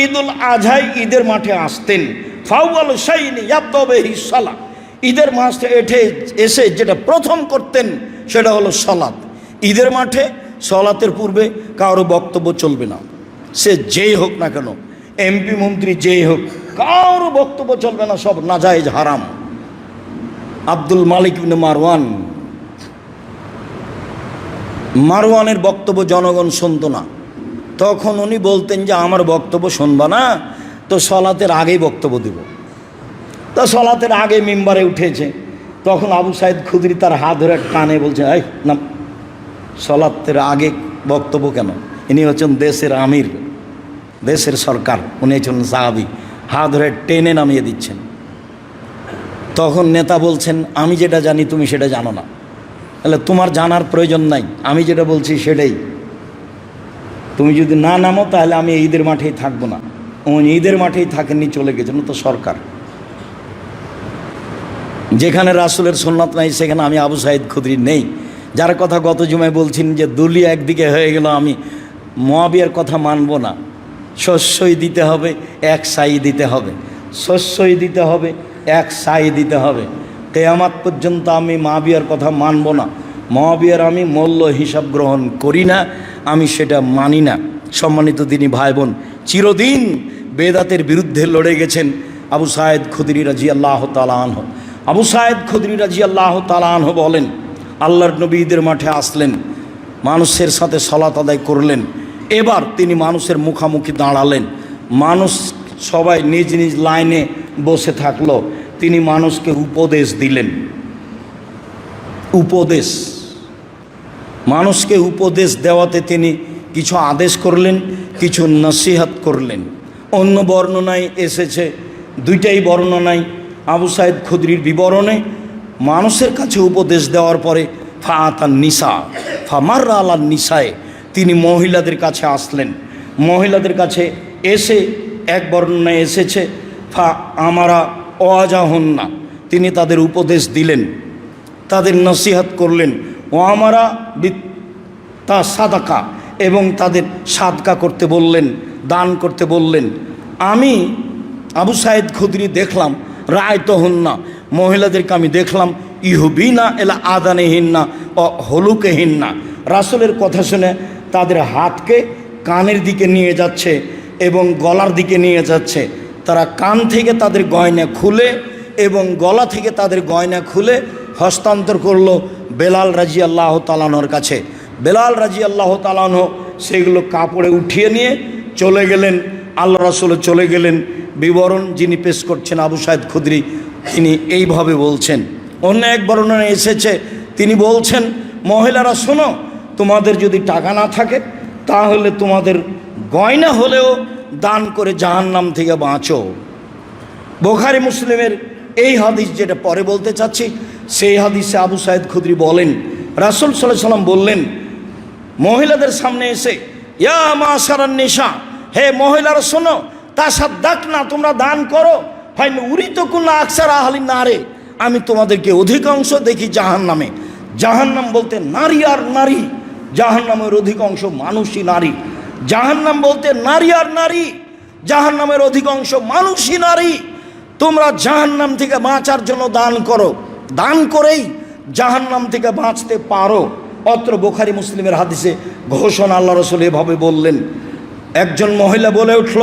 ঈদুল আজহায় ঈদের মাঠে আসতেন, ফাউয়াল শাইনি ইয়াবদা বিহি সালাহ, ঈদের মাঠে এসে যেটা প্রথম করতেন সেটা হলো সালাত। ঈদের মাঠে সালাতের পূর্বে কারো বক্তব্য চলবে না, সে যেই হোক না কেন, এমপি মন্ত্রী যেই হোক, কারো বক্তব্য চলবে না, সব নাজায়েজ হারাম। আব্দুল মালিক ইবনে মারওয়ানের বক্তব্য জনগণ শুনত না, তখন উনি বলতেন যে আমার বক্তব্য শুনবা না তো সলাতের আগেই বক্তব্য দিব। তা সলাতের আগে মিম্বারে উঠেছে, তখন আবু সাইদ খুদরি তার হাত ধরে টানে বলছে, এই না, সলাতের আগে বক্তব্য কেন? ইনি হচ্ছেন দেশের আমির, দেশের সরকার, উনি হচ্ছেন সাহাবী, হাত ধরে টেনে নামিয়ে দিচ্ছেন। তখন নেতা বলছেন, আমি যেটা জানি তুমি সেটা জানো না, তাহলে তোমার জানার প্রয়োজন নাই, আমি যেটা বলছি সেটাই, তুমি যদি না নামো তাহলে আমি ঈদের মাঠেই থাকবো না। উনি ঈদের মাঠেই থাকেননি, চলে গেছেন, তো সরকার। যেখানে রাসূলের সুন্নাত নাই সেখানে আমি আবু সাইদ খুদরি নেই, যার কথা গত জুমায় বলছেন যে দুলিয়া একদিকে হয়ে গেল, আমি মুয়াবিয়ার কথা মানব না। শস্যই দিতে হবে, এক সাই দিতে হবে, শস্যই দিতে হবে, এক সাই দিতে হবে। কিয়ামত পর্যন্ত আমি মুয়াবিয়ার কথা মানব না, মুয়াবিয়ার আমি মূল্য হিসাব গ্রহণ করি না, আমি সেটা মানি না। সম্মানিত দিনী ভাই বোন, চিরদিন বেদাতের বিরুদ্ধে লড়ে গেছেন আবু সাইদ খুদরি রাদিয়াল্লাহু তাআলা আনহু। আবু সাইদ খুদরি রাদিয়াল্লাহু তাআলা আনহু বলেন, আল্লাহর নবী ঈদের মাঠে আসলেন, মানুষের সাথে সালাত আদায় করলেন। এবার তিনি মানুষের মুখামুখি দাঁড়ালেন, মানুষ সবাই নিজ নিজ লাইনে বসে থাকলো, তিনি মানুষকে উপদেশ দিলেন। উপদেশ, মানুষকে উপদেশ দেওয়াতে তিনি কিছু আদেশ করলেন, কিছু নসিহত করলেন। অন্য বর্ণনায় এসেছে, দুইটাই বর্ণনায় আবু সাইদ খুদরির বিবরণে, মানুষের কাছে উপদেশ দেওয়ার পরে ফাআতান নিসা ফামাররা আলান নিসায়ে, তিনি মহিলাদের কাছে আসলেন। মহিলাদের কাছে এসে এক বর্ণনায় এসেছে ফা আমারা ওয়াজাহুন্না, তিনি তাদের উপদেশ দিলেন, তাদের নসিহত করলেন। ও আমারা তা সাদাকা, এবং তাদের সাদকা করতে বললেন, দান করতে বললেন। আমি আবু সাইদ খুদরি দেখলাম, রায়তহুন্না, মহিলাদেরকে আমি দেখলাম, ইহুবিনা এলা আদানেহিন্না ও হলুকেহিন্না, রাসূলের কথা শুনে তাদের হাতকে কানের দিকে নিয়ে যাচ্ছে এবং গলার দিকে নিয়ে যাচ্ছে। তারা কান থেকে তাদের গয়না খুলে এবং গলা থেকে তাদের গয়না খুলে হস্তান্তর করলো বেলাল রাদিয়াল্লাহু তাআলা আনহুর কাছে। বেলাল রাদিয়াল্লাহু তাআলা আনহু সেগুলো কাপড়ে উঠিয়ে নিয়ে চলে গেলেন, আল্লাহ রাসূল চলে গেলেন। বিবরণ যিনি পেশ করছেন আবু সাইদ খুদরি, তিনি এইভাবে বলছেন। অন্য এক বর্ণনায় এসেছে, তিনি বলছেন, মহিলারা শোনো, তোমাদের যদি টাকা না থাকে তাহলে তোমাদের গয়না হলেও দান করে জাহান্নাম থেকে বাঁচো। বুখারী মুসলিমের এই হাদিস যেটা পরে বলতে চাচ্ছি, সেই হাদিসে আবু সাইদ খুদরি বলেন, রাসূল সাল্লাল্লাহু আলাইহি ওয়াসাল্লাম বললেন মহিলাদের সামনে এসে, ইয়া মাশারান নিসা, হে মহিলারা শোনো, তাসাদ্দাক না, তোমরা দান করো, ফাইন উরিতুকুন্না আকসার আহলিন নারে, আমি তোমাদেরকে অধিকাংশ দেখি জাহান্নামে। জাহান্নাম বলতে নারী আর নারী, জাহান্নামের অধিকাংশ মানুষই নারী। জাহান্নাম বলতে নারী আর নারী, জাহান্নামের অধিকাংশ মানুষই নারী। তোমরা জাহান্নাম থেকে বাঁচার জন্য দান করো, দান করেই জাহান্নাম থেকে বাঁচতে পারো। অত্র বুখারী মুসলিমের হাদিসে ঘোষণা আল্লাহ রাসূল এভাবে বললেন। একজন মহিলা বলে উঠল,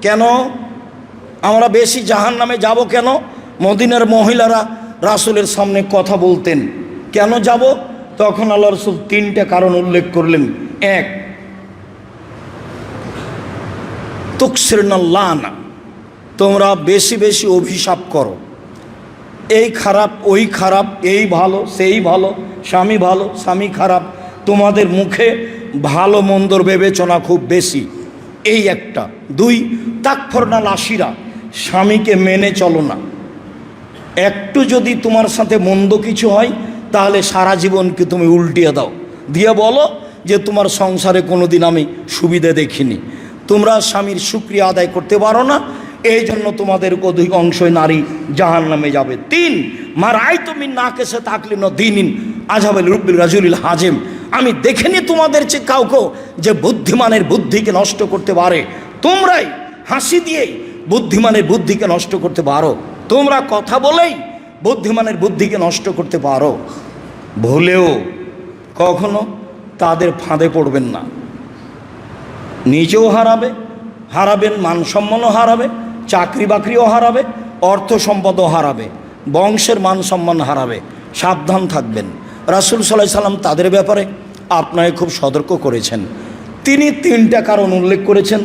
কেন আমরা বেশি জাহান্নামে যাব কেন? মদিনার মহিলারা রাসূলের সামনে কথা বলতেন, কেন যাব? তখন আল্লাহ রাসূল তিনটা কারণ উল্লেখ করলেন। এক, তুকসিরনাল লানা, তোমরা বেশি বেশি অভিশাপ করো, এই খারাপ ওই খারাপ, এই ভালো সেই ভালো, স্বামী ভালো স্বামী খারাপ, তোমাদের মুখে ভালো মন্দর বিবেচনা খুব বেশি, এই একটা। দুই, তাকফুরনাল আশিরা, স্বামীকে মেনে চলো না, একটু যদি তোমার সাথে মন্দ কিছু হয় তাহলে সারা জীবনকে তুমি উল্টিয়ে দাও, দিয়ে বলো যে তোমার সংসারে কোনো দিন আমি সুবিধা দেখিনি, তোমরা স্বামীর শুকরিয়া আদায় করতে পারো না, এই জন্য তোমাদের অধিকাংশই নারী জাহান্নামে যাবে। তিন, মারাই তুমি না কেসে থাকলে ন দিনিন আজাবেল রুব্বিল রাজুলিল হাজেম, আমি দেখিনি তোমাদের চেয়ে কাউকে যে বুদ্ধিমানের বুদ্ধিকে নষ্ট করতে পারে, তোমরাই হাসি দিয়েই বুদ্ধিমানের বুদ্ধিকে নষ্ট করতে পারো, তোমরা কথা বলেই বুদ্ধিমানের বুদ্ধিকে নষ্ট করতে পারো। ভুলেও কখনো তাদের ফাঁদে পড়বেন না। নিজেও হারাবেন, মান সম্মানও হারাবে, চাকরি বাকরিও হারাবে, অর্থ সম্পদও হারাবে, বংশের মান সম্মান হারাবে। সাবধান থাকবেন। রাসূল সাল্লাল্লাহু আলাইহি সাল্লাম তাদের ব্যাপারে আপনাকে খুব সতর্ক করেছেন। তিনি 3টা কারণ উল্লেখ করেছেন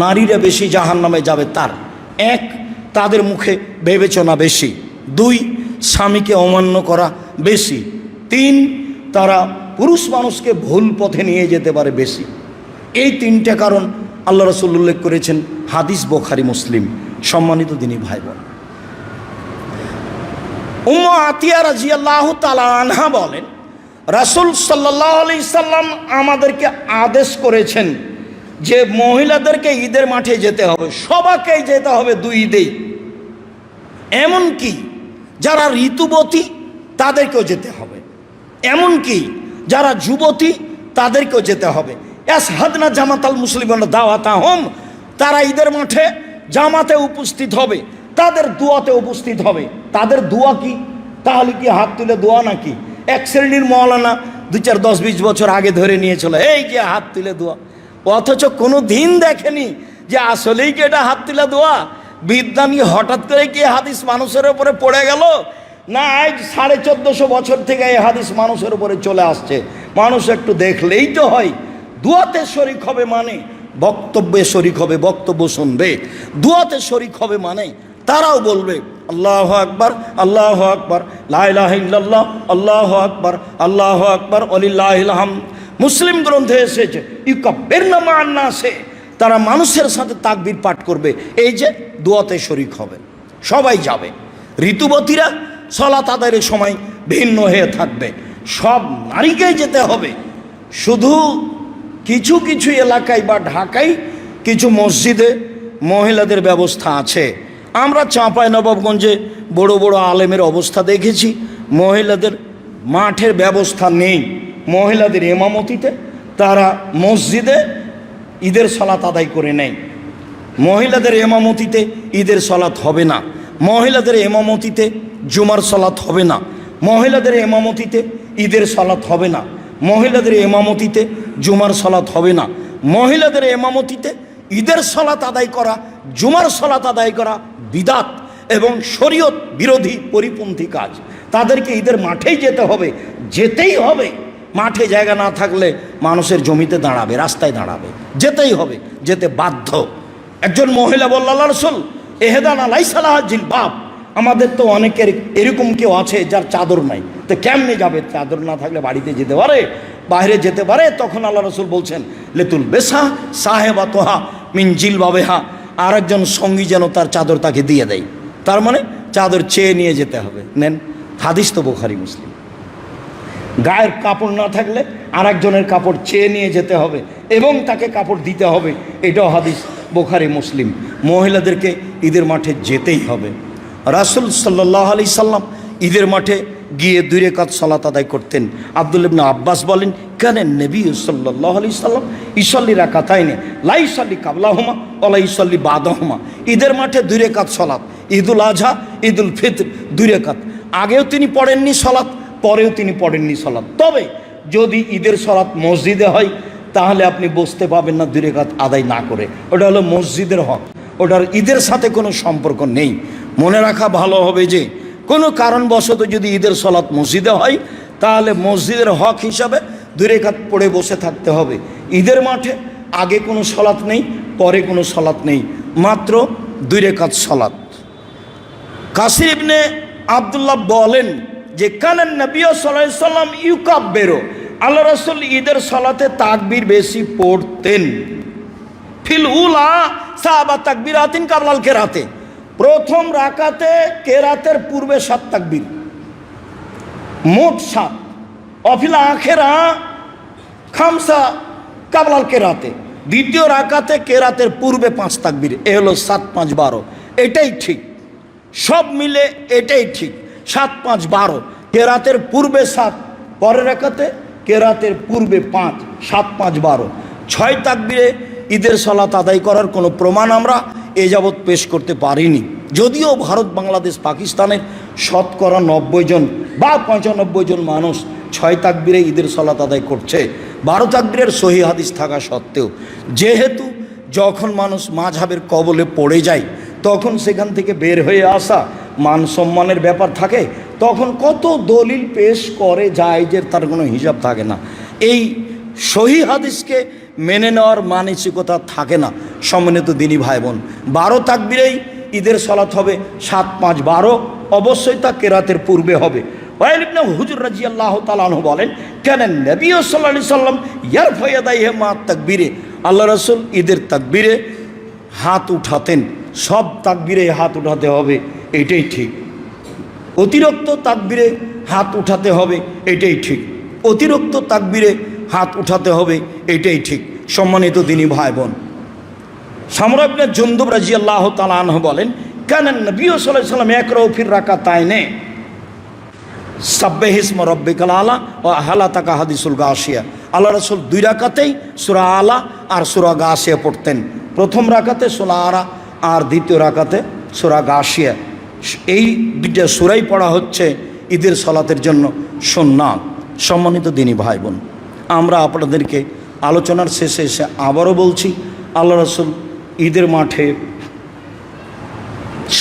নারীরা বেশি জাহান্নামে যাবে তার। 1, তাদের মুখে বিবেচনা বেশি। 2, স্বামীকে অমান্য করা বেশি। 3, তারা পুরুষ মানুষকে ভুল পথে নিয়ে যেতে পারে বেশি। এই 3টা কারণ আল্লাহ রাসূল উল্লেখ করেছেন, হাদিস বুখারী মুসলিম। সম্মানিত দিনী ভাই বোন, উম্মু আতিয়া রাদিয়াল্লাহু তাআলা আনহা বলেন, রাসূল সাল্লাল্লাহু আলাইহি সাল্লাম আমাদেরকে আদেশ করেছেন যে মহিলাদেরকে ঈদের মাঠে যেতে হবে, সবাইকেই যেতে হবে 2 ঈদেই। এমনকি যারা ঋতুবতী তাদেরকেও যেতে হবে, এমনকি যারা যুবতী তাদেরকেও যেতে হবে। ইয়াসহাদনা জামাতাল মুসলিমিনা দাওয়াতাহুম, তারা ঈদের মাঠে জামাতে উপস্থিত হবে, তাদের দোয়াতে উপস্থিত হবে। তাদের দোয়া কি? তাহলে কি হাত তুলে দোয়া নাকি? এক শ্রেণীর মৌলানা 2, 4, 10, 20 বছর আগে ধরে নিয়েছিল এই যে হাত তুলে দোয়া, অথচ কোনো দিন দেখেনি যে আসলেই কি এটা হাত তুলে দোয়া। বিদ্যানি হঠাৎ করে কি হাদিস মানুষের উপরে পড়ে গেল? না, আজ 1450 বছর থেকে এই হাদিস মানুষের উপরে চলে আসছে। মানুষ একটু দেখলেই তো হয়। দোয়াতে শরিক হবে মানে বক্তব্যে শরিক হবে, বক্তব্য শুনবে। দোয়াতে শরিক হবে মানে তারাও বলবে আল্লাহু আকবার, আল্লাহু আকবার, লা ইলাহা ইল্লাল্লাহ, আল্লাহু আকবার, আল্লাহু আকবার, ওয়ালিল্লাহিল হামদ। মুসলিম গ্রন্থে এসেছে ইউকাব্বিরনা মা'আন নাসে, তারা মানুষের সাথে তাকবীর পাঠ করবে। এই যে দোয়াতে শরিক হবে, সবাই যাবে। ঋতুবতীরা সালাত আদায়ের সময় ভিন্ন হয়ে থাকবে। সব নারীকেই যেতে হবে। শুধু কিছু কিছু এলাকায় বা ঢাকায় কিছু মসজিদে মহিলাদের ব্যবস্থা আছে। আমরা চাঁপাইনবাবগঞ্জে বড় বড় আলেমের অবস্থা দেখেছি, মহিলাদের মাঠের ব্যবস্থা নেই। মহিলাদের ইমামতিতে তারা মসজিদে ঈদের সালাত আদায় করে নেয়। মহিলাদের ইমামতিতে ঈদের সালাত হবে না, মহিলাদের ইমামতিতে জুমার সালাত হবে না, মহিলাদের ইমামতিতে ঈদের সালাত হবে না, মহিলাদের ইমামতিতে জুমার সালাত হবে না, মহিলাদের ইমামতিতে ঈদের সালাত আদায় করা, জুমার সালাত আদায় করা বিদাত এবং শরীয়ত বিরোধী পরিপন্থী কাজ। তাদেরকে ঈদের মাঠেই যেতে হবে, যেতেই হবে। মাঠে জায়গা না থাকলে মানুষের জমিতে দাঁড়াবে, রাস্তায় দাঁড়াবে, যেতেই হবে, যেতে বাধ্য। একজন মহিলা বলল, আল্লাহ রাসূল এহেদানা লাইসা লাহা জিলবাব, আমাদের তো অনেকের এরকম কেউ আছে যার চাদর নাই, তো কেমনে যাবে? চাদর না থাকলে বাড়িতে যেতে পারে, বাইরে যেতে পারে। তখন আল্লাহ রাসূল বলছেন লেতুল বেসা সাহেবা তোহা মিন জিলবাবেহা, আর একজন সঙ্গী যেন তার চাদর তাকে দিয়ে দেয়। তার মানে চাদর চেয়ে নিয়ে যেতে হবে। নেন, হাদিস তো বুখারী মুসলিম। গায়ের কাপড় না থাকলে আর একজনের কাপড় চেয়ে নিয়ে যেতে হবে এবং তাকে কাপড় দিতে হবে, এটাও হাদিস বুখারী মুসলিম। মহিলাদেরকে ঈদের মাঠে যেতেই হবে। রাসূল সাল্লাল্লাহু আলাইহি সাল্লাম ঈদের মাঠে গিয়ে 2 রাকাত সালাত আদায় করতেন। আব্দুল্লাহ ইবনে আব্বাস বলেন, কানে নবী সাল্লাল্লাহু আলাইহি সাল্লাম ইসাল্লি রাকাতাইনে লা ইসাল্লি কাবলাহুমা ওয়া লা ইসাল্লি বাদাহুমা। ঈদের মাঠে 2 রাকাত সালাত, ঈদুল আজহা, ঈদুল ফিতর 2 রাকাত। আগেও তিনি পড়েননি সালাত, পরেও তিনি পড়েননি সালাত। তবে যদি ঈদের সালাত মসজিদে হয় তাহলে আপনি বুঝতে পাবেন না 2 রাকাত আদায় না করে। ওটা হলো মসজিদের হক, ওটার ঈদের সাথে কোনো সম্পর্ক নেই। মনে রাখা ভালো হবে যে কোনো কারণবশত যদি ঈদের সালাত মসজিদে হয় তাহলে মসজিদের হক হিসাবে 2 রাকাত পড়ে বসে থাকতে হবে। ঈদের মাঠে আগে কোনো সালাত নেই, পরে কোনো সালাত নেই, মাত্র 2 রাকাত সালাত। কাসির ইবনে আব্দুল্লাহ বলেন যে কানান নবী সাল্লাল্লাহু আলাইহি সাল্লাম ইউকাব্বিরু, আল্লাহ রাসূল ঈদের সালাতে তাকবীর বেশি পড়তেন। ফিল উলা সাবা তাকবীরাতিন কাবলাল কেরাতে, প্রথম রাকাতে কেরাতের পূর্বে 7 তাকবীর, মোট 7। অফিল আখেরা খামসা কাবলাল কেরাতে, দ্বিতীয় রাকাতে কেরাতের পূর্বে 5 তাকবীর। এ হলো 7, 5, 12। এটাই ঠিক, সব মিলে এটাই ঠিক। 7, 5, 12, কেরাতের পূর্বে 7, পরের রাকাতে কেরাতের পূর্বে 5, 7, 5, 12। 6 তাকবীরে ঈদের সালাত আদায় করার কোনো প্রমাণ আমরা এ যাবৎ পেশ করতে পারিনি। যদিও ভারত, বাংলাদেশ, পাকিস্তানের শতকরা 90 জন বা 95 জন মানুষ 6 তাকবীরে ঈদের সালাত আদায় করছে, 12 তাকবীরের সহিহ হাদিস থাকা সত্ত্বেও। যেহেতু যখন মানুষ মাযহাবের কবলে পড়ে যায়, তখন সেখান থেকে বের হয়ে আসা মান সম্মানের ব্যাপার থাকে, তখন কত দলিল পেশ করে যায় যে তার কোনো হিসাব থাকে না। এই সহিহ হাদিসকে মেনে নেওয়ার মানসিকতা থাকে না। সম্মানিত দিনী ভাই বোন, 12 তাকবীরেই ঈদের সালাত হবে, 7, 5, 12 অবশ্যই তা কেরাতের পূর্বে হবে। ওয়াইল ইবনে হুজর রাদিয়াল্লাহু তাআলা আনহু বলেন, কেন নবী সাল্লাল্লাহু আলাইহি সাল্লাম ইয়ারফা ইয়াদাইহি মা তাকবীরে, আল্লাহ রাসূল ঈদের তাকবীরে হাত উঠাতেন। সব তাকবীরে হাত উঠাতে হবে, এটাই ঠিক। অতিরিক্ত তাকবীরে হাত উঠাতে হবে, এটাই ঠিক। অতিরিক্ত তাকবীরে হাত উঠাতে হবে, এটাই ঠিক। সম্মানিত দিনী ভাই বোন, সামরা ইবনে জুনদুব রাদিয়াল্লাহু তাআলা আনহু বলেন, কেন নবী সাল্লাল্লাহু আলাইহি সাল্লাম ইয়াকরাউ ফির রাকাতাইনে সাব্বিহ ইসমা রাব্বিকাল আলা ওয়া হালা তাকা হাদিসুল গাশিয়া। আল্লাহ রাসূল 2 রাকাতেই সূরা আলা আর সূরা গাশিয়া পড়তেন। প্রথম রাকাতে সূরা আলা আর দ্বিতীয় রাকাতে সূরা গাশিয়া। এই দুইটা সূরাই পড়া হচ্ছে ঈদের সালাতের জন্য সুন্নাত। সম্মানিত দিনী ভাই বোন, আমরা আপনাদেরকে আলোচনার শেষে এসে আবারও বলছি, আল্লাহ রাসূল ঈদের মাঠে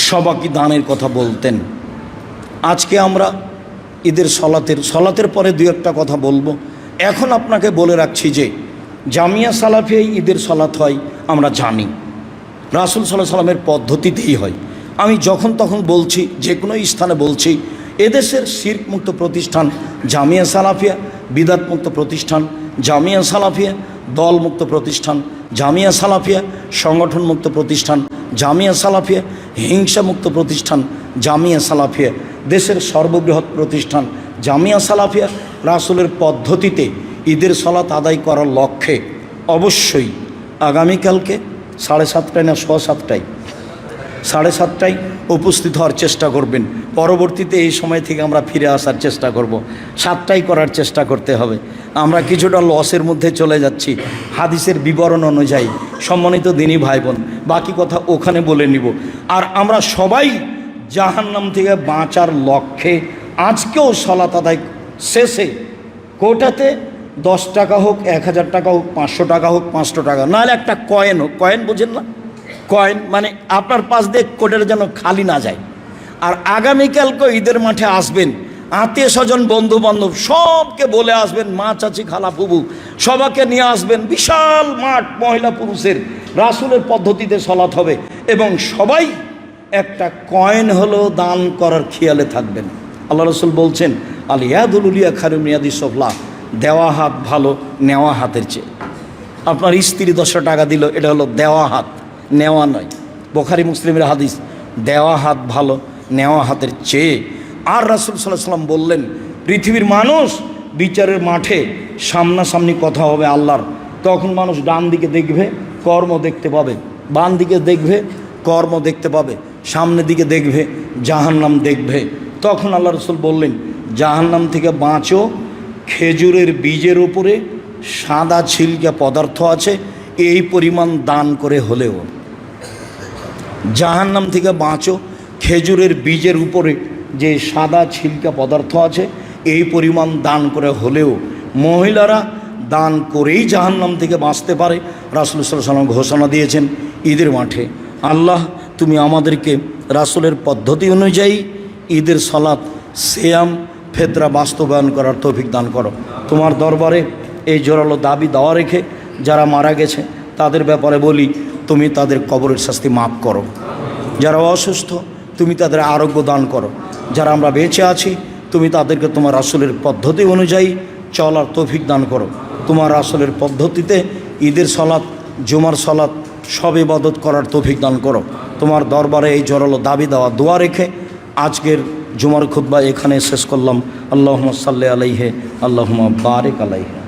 সবাকি দানের কথা বলতেন। আজকে আমরা ঈদের সলাতের পরে 2-1টা কথা বলবো। এখন আপনাকে বলে রাখছি যে জামিয়া সালাফিয়ায় ঈদের সালাত হয় আমরা জানি, রাসূল সাল্লাল্লাহু আলাইহি সাল্লামের পদ্ধতিতেই হয়। আমি যখন তখন বলছি, যে কোনো স্থানে বলছি, এদেশের শিরক মুক্ত প্রতিষ্ঠান জামিয়া সালাফিয়া, বিদআত মুক্ত প্রতিষ্ঠান জামিয়া সালাফিয়া, দল মুক্ত প্রতিষ্ঠান জামিয়া সালাফিয়া, সংগঠন মুক্ত প্রতিষ্ঠান জামিয়া সালাফিয়া, হিংসা মুক্ত প্রতিষ্ঠান জামিয়া সালাফিয়া, দেশের সর্ববৃহৎ প্রতিষ্ঠান জামিয়া সালাফিয়া রাসূলের পদ্ধতিতে ঈদের সালাত আদায় করার লক্ষ্যে অবশ্যই আগামীকালকে 7:30 না 7:15 7:30 উপস্থিত হওয়ার চেষ্টা করবেন। পরবর্তীতে এই সময় থেকে আমরা ফিরে আসার চেষ্টা করব, 7টায় করার চেষ্টা করতে হবে। আমরা কিছুটা লসের মধ্যে চলে যাচ্ছি হাদিসের বিবরণ অনুযায়ী। সম্মানিত দিনী ভাই বোন, বাকি কথা ওখানে বলে নিব। আর আমরা সবাই জাহান্নাম থেকে বাঁচার লক্ষ্যে আজকেও সালাত আদায় শেষে কোটাতে 10 টাকা হোক, 1000 টাকা হোক, 500 টাকা হোক, 500 টাকা, নাহলে একটা কয়েন হোক। কয়েন বোঝেন না? কয়েন মানে আপনার পাশ দিয়ে কোটের যেন খালি না যায়। আর আগামীকালকে ঈদের মাঠে আসবেন, আত্মীয় স্বজন, বন্ধু বান্ধব সবকে বলে আসবেন, মা, চাচি, খালা, ফুবু সবাইকে নিয়ে আসবেন। বিশাল মাঠ, মহিলা পুরুষের রাসূলের পদ্ধতিতে সালাত হবে এবং সবাই একটা কয়েন হলেও দান করার খেয়ালে থাকবেন। আল্লাহ রাসূল বলছেন, আল ইয়াদুল উলিয়া খায়রুম মিন ইয়াদিস সুফলা, দেওয়া হাত ভালো নেওয়া হাতের চেয়ে। আপনার স্ত্রী 10 টাকা দিল, এটা হলো দেওয়া হাত, নেওয়া নয়। বুখারী মুসলিমের হাদিস, দেওয়া হাত ভালো নেওয়া হাতের চেয়ে। আর রাসূল সাল্লাল্লাহু আলাইহি সাল্লাম বললেন, পৃথিবীর মানুষ বিচারের মাঠে সামনাসামনি কথা হবে আল্লাহর, তখন মানুষ ডান দিকে দেখবে, কর্ম দেখতে পাবে, বাম দিকে দেখবে, কর্ম দেখতে পাবে, সামনের দিকে দেখবে, জাহান্নাম দেখবে। তখন আল্লাহ রাসূল বললেন, জাহান্নাম থেকে বাঁচো, খেজুরের বীজের উপরে সাদা ছিলকা পদার্থ আছে, এই পরিমাণ দান করে হলেও। জাহান্নাম থেকে বাঁচো, খেজুরের বীজের উপরে যে সাদা ছিলকা পদার্থ আছে, এই পরিমাণ দান করে হলেও। মহিলারা দান করেই জাহান্নাম থেকে বাঁচতে পারে। রাসূল সাল্লাল্লাহু আলাইহি ওয়াসাল্লাম ঘোষণা দিয়েছেন ঈদের মাঠে, আল্লাহ তুমি আমাদেরকে রাসূলের পদ্ধতি অনুযায়ী ঈদের সালাত, সিয়াম, ফিতরা বাস্তবায়ন করার তৌফিক দান করো। তোমার দরবারে এই জোরালো দাবি দেওয়া রেখে যারা মারা গেছে তাদের ব্যাপারে বলি, তুমি তাদের কবরের শাস্তি মাফ করো। যারা অসুস্থ তুমি তাদের আরোগ্য দান করো। যারা আমরা বেঁচে আছি তুমি তাদেরকে তোমার রাসূলের পদ্ধতি অনুযায়ী চলার তৌফিক দান করো। তোমার রাসূলের পদ্ধতিতে ঈদের সালাত, জুমার সালাত সব ইবাদত করার তৌফিক দান করো। তোমার দরবারে এই জোরালো দাবি দেওয়া দোয়া রেখে আজকের জুমার খুতবা এখানে শেষ করলাম। আল্লাহুম্মা সাল্লি আলাইহি, আল্লাহুম্মা বারিক আলাইহি।